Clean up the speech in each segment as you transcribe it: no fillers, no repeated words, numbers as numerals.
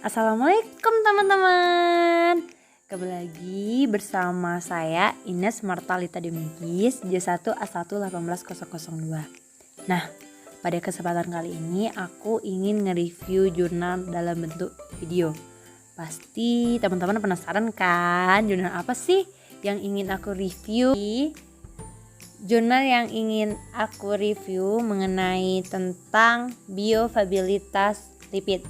Assalamualaikum teman-teman. Kembali lagi bersama saya Ines Martalita Demigis J1A1180002. Nah, pada kesempatan kali ini aku ingin nge-review jurnal dalam bentuk video. Pasti teman-teman penasaran kan, jurnal apa sih yang ingin aku review? Jurnal yang ingin aku review mengenai tentang biofabilitas lipid.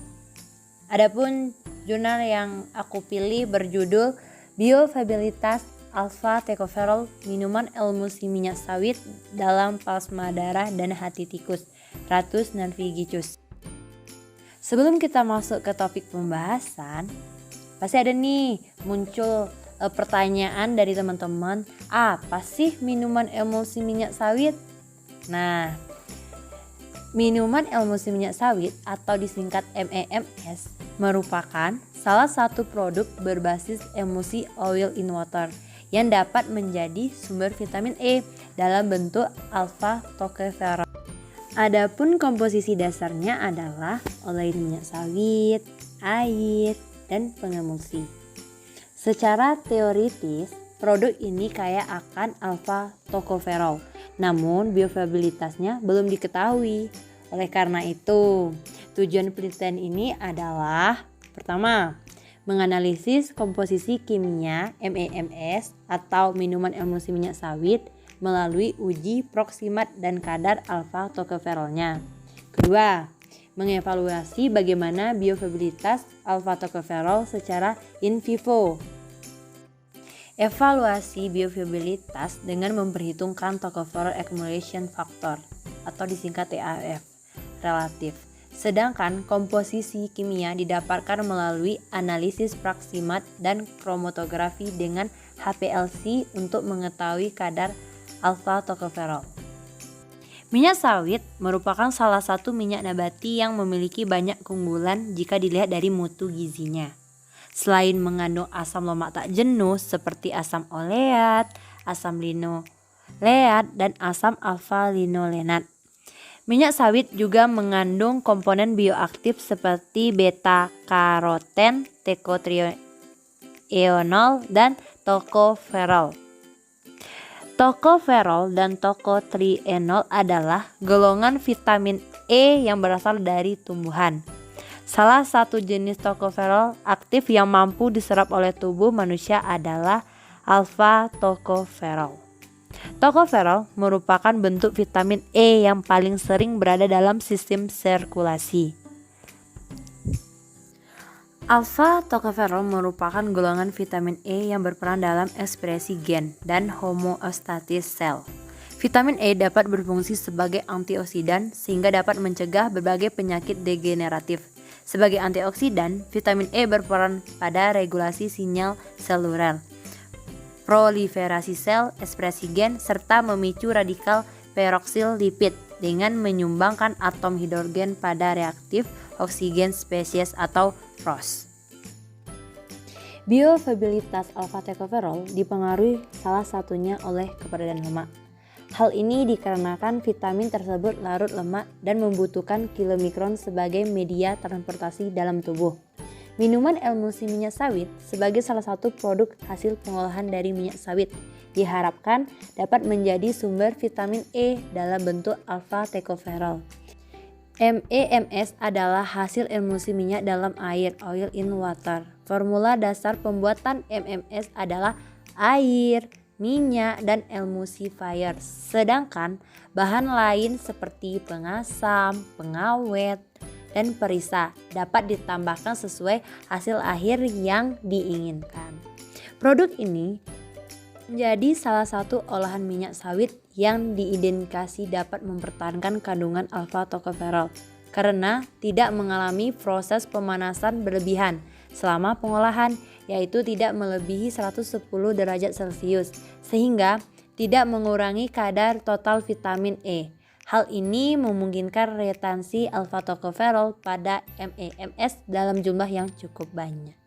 Adapun jurnal yang aku pilih berjudul Biofabilitas Alpha Tocopherol Minuman Emulsi Minyak Sawit dalam Plasma Darah dan Hati Tikus Ratus Navigicus. Sebelum kita masuk ke topik pembahasan, pasti ada nih muncul pertanyaan dari teman-teman, apa sih minuman emulsi minyak sawit? Nah, minuman emulsi minyak sawit atau disingkat MEMS merupakan salah satu produk berbasis emulsi oil in water yang dapat menjadi sumber vitamin E dalam bentuk alpha tocopherol. Adapun komposisi dasarnya adalah olein minyak sawit, air, dan pengemulsi. Secara teoritis, produk ini kaya akan alpha tocopherol. Namun biofabilitasnya belum diketahui. Oleh karena itu, tujuan penelitian ini adalah pertama, menganalisis komposisi kimia MEMS atau minuman emulsi minyak sawit melalui uji proksimat dan kadar alpha tocopherolnya. Kedua, mengevaluasi bagaimana biofabilitas alpha tocopherol secara in vivo. Evaluasi biofabilitas dengan memperhitungkan tocopherol accumulation factor atau disingkat TAF relatif. Sedangkan komposisi kimia didapatkan melalui analisis proksimat dan kromatografi dengan HPLC untuk mengetahui kadar alpha tocopherol. Minyak sawit merupakan salah satu minyak nabati yang memiliki banyak keunggulan jika dilihat dari mutu gizinya. Selain mengandung asam lemak tak jenuh seperti asam oleat, asam linoleat, dan asam alfa-linolenat. Minyak sawit juga mengandung komponen bioaktif seperti beta-karoten, tocotrienol, dan tocopherol. Tocopherol dan tocotrienol adalah golongan vitamin E yang berasal dari tumbuhan. Salah satu jenis tocopherol aktif yang mampu diserap oleh tubuh manusia adalah alpha tocopherol. Tocopherol merupakan bentuk vitamin E yang paling sering berada dalam sistem sirkulasi. Alpha tocopherol merupakan golongan vitamin E yang berperan dalam ekspresi gen dan homeostatis sel. Vitamin E dapat berfungsi sebagai antioksidan sehingga dapat mencegah berbagai penyakit degeneratif. Sebagai antioksidan, vitamin E berperan pada regulasi sinyal seluler, proliferasi sel, ekspresi gen, serta memicu radikal peroksil lipid dengan menyumbangkan atom hidrogen pada reaktif oksigen spesies atau ROS. Biofabilitas alpha tocopherol dipengaruhi salah satunya oleh keberadaan lemak. Hal ini dikarenakan vitamin tersebut larut lemak dan membutuhkan kilomikron sebagai media transportasi dalam tubuh. Minuman emulsi minyak sawit sebagai salah satu produk hasil pengolahan dari minyak sawit diharapkan dapat menjadi sumber vitamin E dalam bentuk alpha tocopherol. MEMS adalah hasil emulsi minyak dalam air, oil in water. Formula dasar pembuatan MEMS adalah air, minyak, dan emulsifier. Sedangkan bahan lain seperti pengasam, pengawet, dan perisa dapat ditambahkan sesuai hasil akhir yang diinginkan. Produk ini menjadi salah satu olahan minyak sawit yang diidentifikasi dapat mempertahankan kandungan alfa tocoferol karena tidak mengalami proses pemanasan berlebihan selama pengolahan, yaitu tidak melebihi 110 derajat Celcius, sehingga tidak mengurangi kadar total vitamin E. Hal ini memungkinkan retensi alfa tocoferol pada MEMS dalam jumlah yang cukup banyak.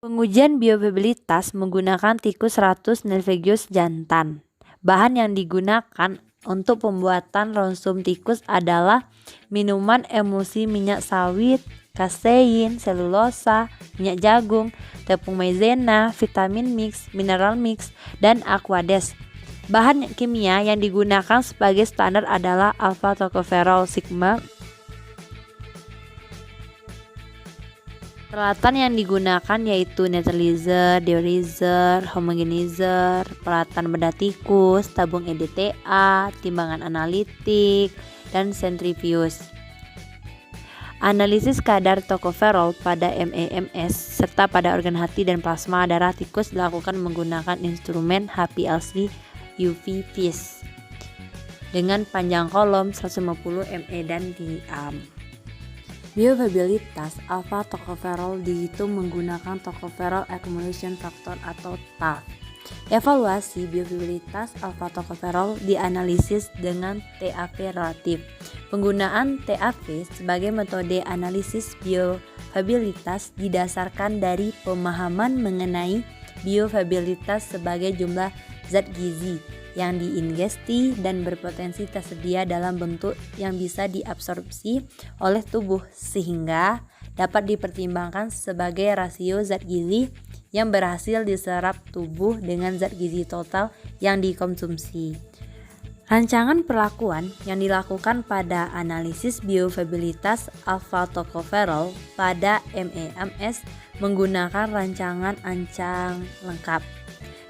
Pengujian bioavailabilitas menggunakan tikus ratus Nilphegus jantan. Bahan yang digunakan untuk pembuatan ronsum tikus adalah minuman emulsi minyak sawit, kasein, selulosa, minyak jagung, tepung maizena, vitamin mix, mineral mix, dan aquades. Bahan kimia yang digunakan sebagai standar adalah alfa tocoferol sigma. Peralatan yang digunakan yaitu neutralizer, deodorizer, homogenizer, peralatan bedah tikus, tabung EDTA, timbangan analitik, dan sentrifuge. Analisis kadar tocoferol pada MEMS serta pada organ hati dan plasma darah tikus dilakukan menggunakan instrumen HPLC UV VIS dengan panjang kolom 150 mE dan diam. Bioavailabilitas alfa tocoferol dihitung menggunakan tocopherol accumulation factor atau TAF. Evaluasi bioavailabilitas alfa tocoferol dianalisis dengan TAV relatif. Penggunaan TAV sebagai metode analisis bioavailabilitas didasarkan dari pemahaman mengenai bioavailabilitas sebagai jumlah zat gizi yang diingesti dan berpotensi tersedia dalam bentuk yang bisa diabsorpsi oleh tubuh sehingga dapat dipertimbangkan sebagai rasio zat gizi yang berhasil diserap tubuh dengan zat gizi total yang dikonsumsi. Rancangan perlakuan yang dilakukan pada analisis bioavailabilitas alfa tocoferol pada MEMS menggunakan rancangan ancang lengkap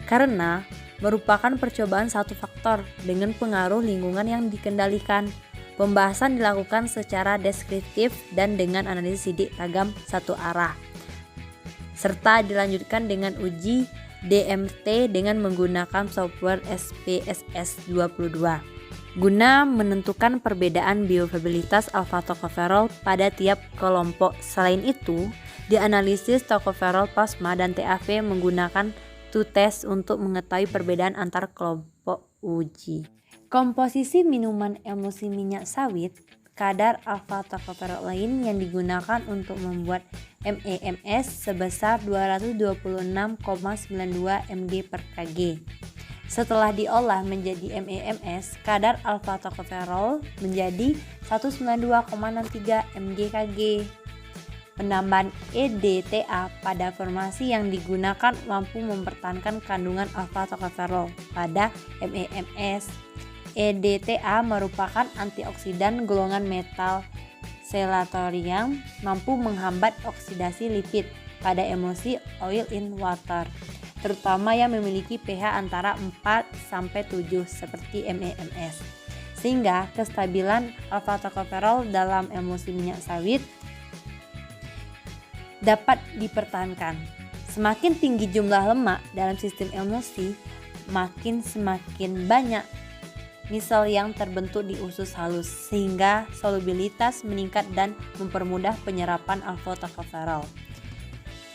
karena merupakan percobaan satu faktor dengan pengaruh lingkungan yang dikendalikan. Pembahasan dilakukan secara deskriptif dan dengan analisis sidik tagam satu arah, serta dilanjutkan dengan uji DMT dengan menggunakan software SPSS 22 guna menentukan perbedaan bioavailabilitas alfa tocoferol pada tiap kelompok. Selain itu, dianalisis tocoferol plasma dan TAV menggunakan tes untuk mengetahui perbedaan antar kelompok uji. Komposisi minuman emulsi minyak sawit, kadar alfa tocoferol lain yang digunakan untuk membuat MEMS sebesar 226,92 mg per kg. Setelah diolah menjadi MEMS, kadar alfa tocoferol menjadi 192,63 mg kg. Penambahan EDTA pada formasi yang digunakan mampu mempertahankan kandungan alfa tocoferol pada MEMS. EDTA merupakan antioksidan golongan metal chelator yang mampu menghambat oksidasi lipid pada emulsi oil in water, terutama yang memiliki pH antara 4-7 seperti MEMS, sehingga kestabilan alfa tocoferol dalam emulsi minyak sawit dapat dipertahankan. Semakin tinggi jumlah lemak dalam sistem emulsi, semakin banyak misel yang terbentuk di usus halus sehingga solubilitas meningkat dan mempermudah penyerapan alfa tocoferol.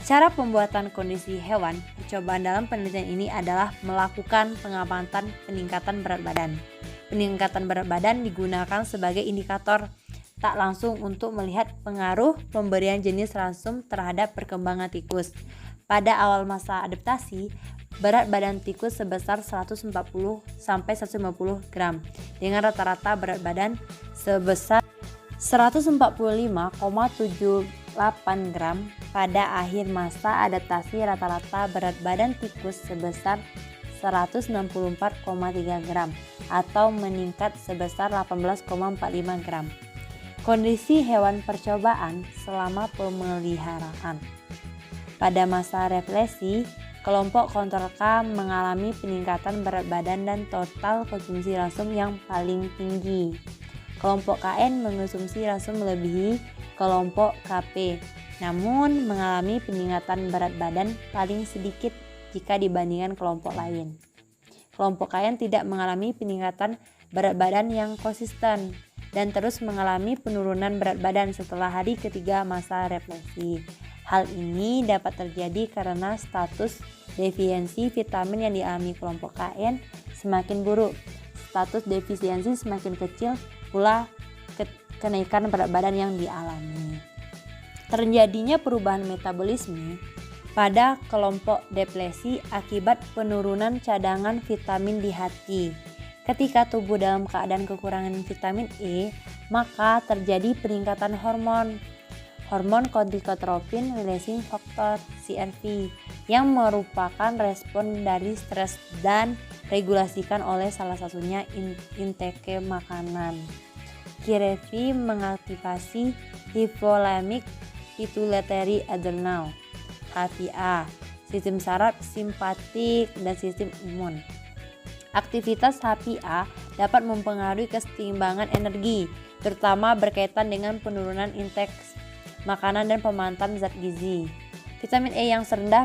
Cara pembuatan kondisi hewan, percobaan dalam penelitian ini adalah melakukan pengamatan peningkatan berat badan. Peningkatan berat badan digunakan sebagai indikator tak langsung untuk melihat pengaruh pemberian jenis ransum terhadap perkembangan tikus. Pada awal masa adaptasi, berat badan tikus sebesar 140-150 gram dengan rata-rata berat badan sebesar 145,78 gram. Pada akhir masa adaptasi, rata-rata berat badan tikus sebesar 164,3 gram atau meningkat sebesar 18,45 gram. Kondisi hewan percobaan selama pemeliharaan. Pada masa refleksi, kelompok kontrol K mengalami peningkatan berat badan dan total konsumsi ransum yang paling tinggi. Kelompok KN mengonsumsi ransum melebihi kelompok KP. namun mengalami peningkatan berat badan paling sedikit jika dibandingkan kelompok lain. Kelompok lain tidak mengalami peningkatan berat badan yang konsisten dan terus mengalami penurunan berat badan setelah hari ketiga masa refleksi. Hal ini dapat terjadi karena status defisiensi vitamin yang dialami kelompok KN semakin buruk. Status defisiensi semakin kecil pula kenaikan berat badan yang dialami. Terjadinya perubahan metabolisme pada kelompok depresi akibat penurunan cadangan vitamin di hati. Ketika tubuh dalam keadaan kekurangan vitamin E, maka terjadi peningkatan hormon corticotropin releasing factor CRP yang merupakan respon dari stres dan regulasikan oleh salah satunya intake makanan. CRP mengaktifasi hypothalamic pituitary adrenal HPA, sistem saraf simpatik dan sistem imun. Aktivitas HPA dapat mempengaruhi keseimbangan energi, terutama berkaitan dengan penurunan intake makanan dan pemanfaatan zat gizi. Vitamin E yang rendah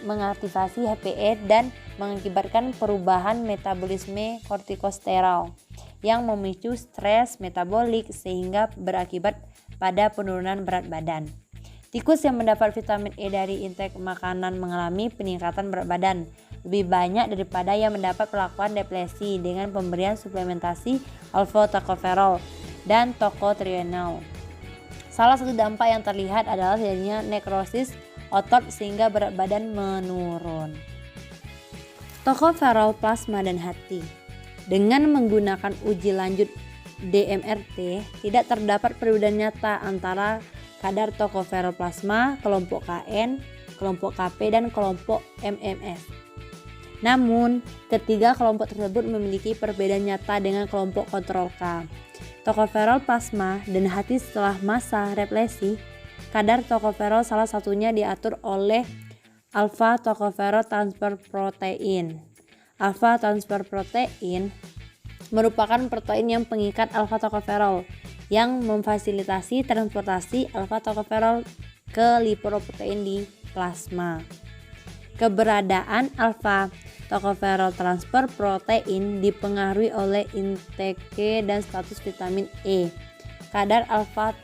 mengaktifasi HPA dan mengakibatkan perubahan metabolisme kortikosteroid yang memicu stres metabolik sehingga berakibat pada penurunan berat badan. Tikus yang mendapat vitamin E dari intake makanan mengalami peningkatan berat badan lebih banyak daripada yang mendapat perlakuan depresi dengan pemberian suplementasi alfa-tocopherol dan tocotrienol. Salah satu dampak yang terlihat adalah terjadinya nekrosis otot sehingga berat badan menurun. Tocopherol plasma dan hati. Dengan menggunakan uji lanjut DMRT, tidak terdapat perbedaan nyata antara kadar tocopherol plasma kelompok KN, kelompok KP, dan kelompok MMS. Namun, ketiga kelompok tersebut memiliki perbedaan nyata dengan kelompok kontrol K. Tocopherol plasma dan hati setelah masa refleksi, kadar tocopherol salah satunya diatur oleh alpha tocopherol transfer protein. Alpha transfer protein merupakan protein yang pengikat alpha tocopherol yang memfasilitasi transportasi alpha tocopherol ke lipoprotein di plasma. Keberadaan alpha tocopherol transfer protein dipengaruhi oleh intake dan status vitamin E. Kadar alpha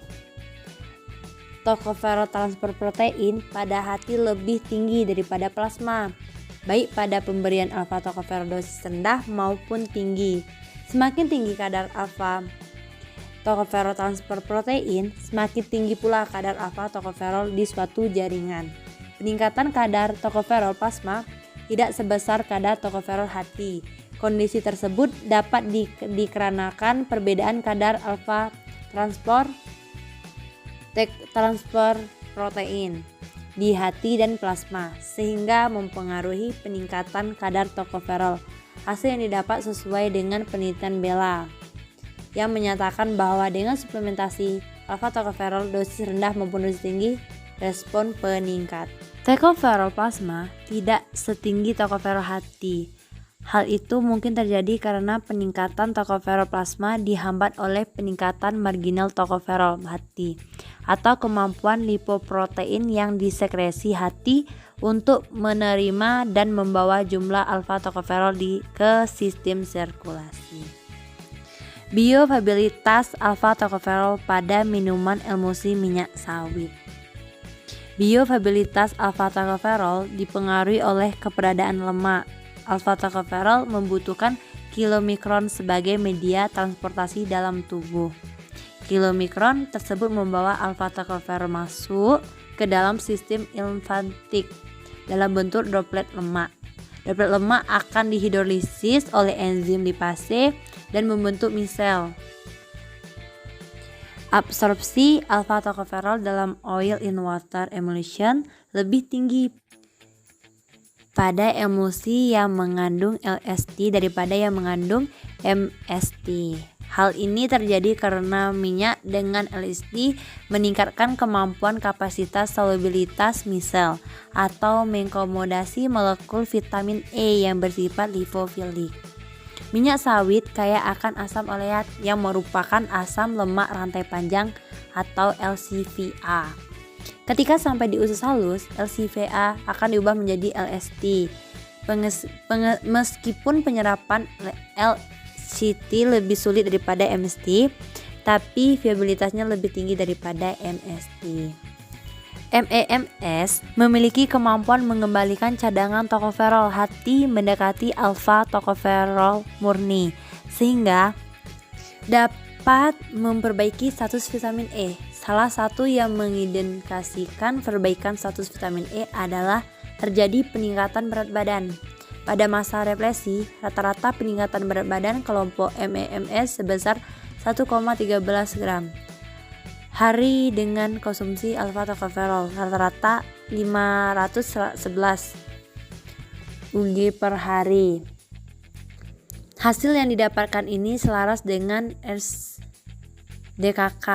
tocopherol transfer protein pada hati lebih tinggi daripada plasma, baik pada pemberian alpha tocopherol dosis rendah maupun tinggi. Semakin tinggi kadar alpha tocopherol transfer protein, semakin tinggi pula kadar alpha tocopherol di suatu jaringan. Peningkatan kadar tocopherol plasma tidak sebesar kadar tocopherol hati. Kondisi tersebut dapat dikarenakan perbedaan kadar alpha transfer protein di hati dan plasma, sehingga mempengaruhi peningkatan kadar tocopherol. Hasil yang didapat sesuai dengan penelitian Bella yang menyatakan bahwa dengan suplementasi alpha tocopherol dosis rendah maupun dosis tinggi, respon peningkat. Tocopherol plasma tidak setinggi tocopherol hati. Hal itu mungkin terjadi karena peningkatan tocopherol plasma dihambat oleh peningkatan marginal tocopherol hati atau kemampuan lipoprotein yang disekresi hati untuk menerima dan membawa jumlah alpha tocopherol ke sistem sirkulasi. Bioavailabilitas alpha tocopherol pada minuman emulsi minyak sawit. Bioavailabilitas alpha tocopherol dipengaruhi oleh keberadaan lemak. Alpha tocopherol membutuhkan kilomikron sebagai media transportasi dalam tubuh. Kilomikron tersebut membawa alpha tocopherol masuk ke dalam sistem limfatik dalam bentuk droplet lemak. Droplet lemak akan dihidrolisis oleh enzim lipase dan membentuk misel. Absorpsi alpha tocopherol dalam oil in water emulsion lebih tinggi pada emulsi yang mengandung LSD daripada yang mengandung MST. Hal ini terjadi karena minyak dengan LSD meningkatkan kemampuan kapasitas solubilitas misel atau mengakomodasi molekul vitamin E yang bersifat lipofilik. Minyak sawit kaya akan asam oleat yang merupakan asam lemak rantai panjang atau LCVA. Ketika sampai di usus halus, LCVA akan diubah menjadi LST. Meskipun penyerapan LCT lebih sulit daripada MST, tapi viabilitasnya lebih tinggi daripada MST. MEMS memiliki kemampuan mengembalikan cadangan tokoferol hati mendekati alfa tokoferol murni, sehingga dapat memperbaiki status vitamin E. Salah satu yang mengindikasikan perbaikan status vitamin E adalah terjadi peningkatan berat badan. Pada masa represi, rata-rata peningkatan berat badan kelompok MEMS sebesar 1,13 gram hari dengan konsumsi alfa tokoferol, rata-rata 511 mg per hari. Hasil yang didapatkan ini selaras dengan RSDKK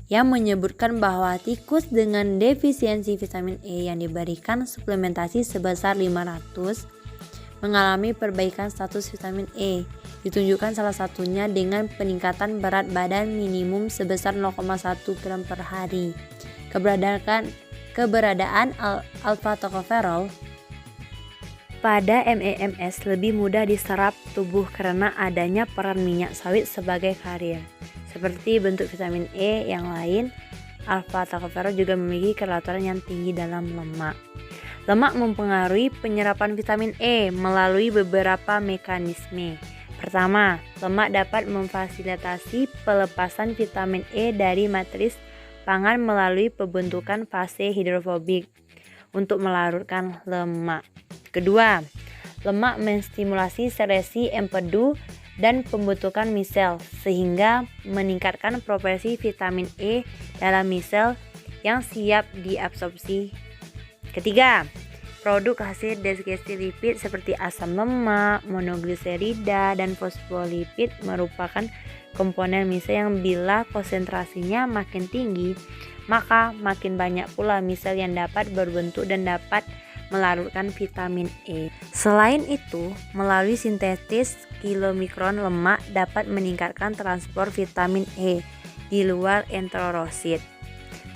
yang menyebutkan bahwa tikus dengan defisiensi vitamin E yang diberikan suplementasi sebesar 500 mengalami perbaikan status vitamin E. Ditunjukkan salah satunya dengan peningkatan berat badan minimum sebesar 0,1 gram per hari. Keberadaan alfa tokoferol pada MEMS lebih mudah diserap tubuh karena adanya peran minyak sawit sebagai karier. Seperti bentuk vitamin E yang lain, alfa tokoferol juga memiliki kelaturan yang tinggi dalam lemak. Lemak mempengaruhi penyerapan vitamin E melalui beberapa mekanisme. Pertama, lemak dapat memfasilitasi pelepasan vitamin E dari matris pangan melalui pembentukan fase hidrofobik untuk melarutkan lemak. Kedua, lemak menstimulasi sekresi empedu dan pembentukan misel sehingga meningkatkan proporsi vitamin E dalam misel yang siap diabsorpsi. Ketiga, produk hasil digesti lipid seperti asam lemak, monogliserida, dan fosfolipid merupakan komponen misel yang bila konsentrasinya makin tinggi, maka makin banyak pula misel yang dapat berbentuk dan dapat melarutkan vitamin E. Selain itu, melalui sintesis kilomikron lemak dapat meningkatkan transport vitamin E di luar enterosit.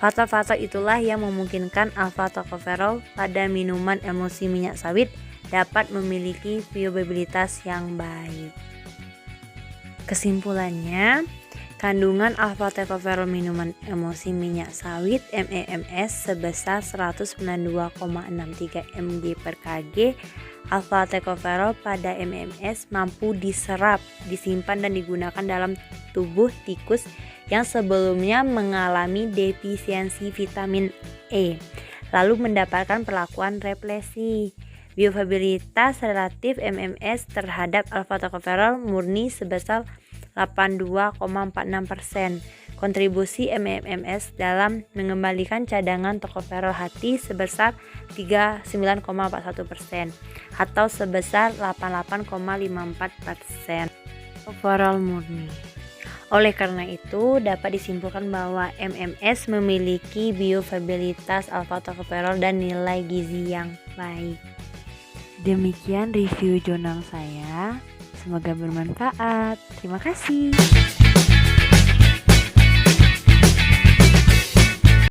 Faktor-faktor itulah yang memungkinkan alfa tokoferol pada minuman emulsi minyak sawit dapat memiliki viabilitas yang baik. Kesimpulannya, kandungan alfa tokoferol minuman emulsi minyak sawit MEMS sebesar 192,63 mg per kg. Alfa tokoferol pada MEMS mampu diserap, disimpan dan digunakan dalam tubuh tikus yang sebelumnya mengalami defisiensi vitamin E, lalu mendapatkan perlakuan represi. Bioavailabilitas relatif MEMS terhadap alfa tokoferol murni sebesar 82,46%. Kontribusi MEMS dalam mengembalikan cadangan tokoferol hati sebesar 39,41% atau sebesar 88,54% tokoferol murni. Oleh karena itu, dapat disimpulkan bahwa MEMS memiliki bioavailabilitas alfa tokoferol dan nilai gizi yang baik. Demikian review jurnal saya. Semoga bermanfaat. Terima kasih.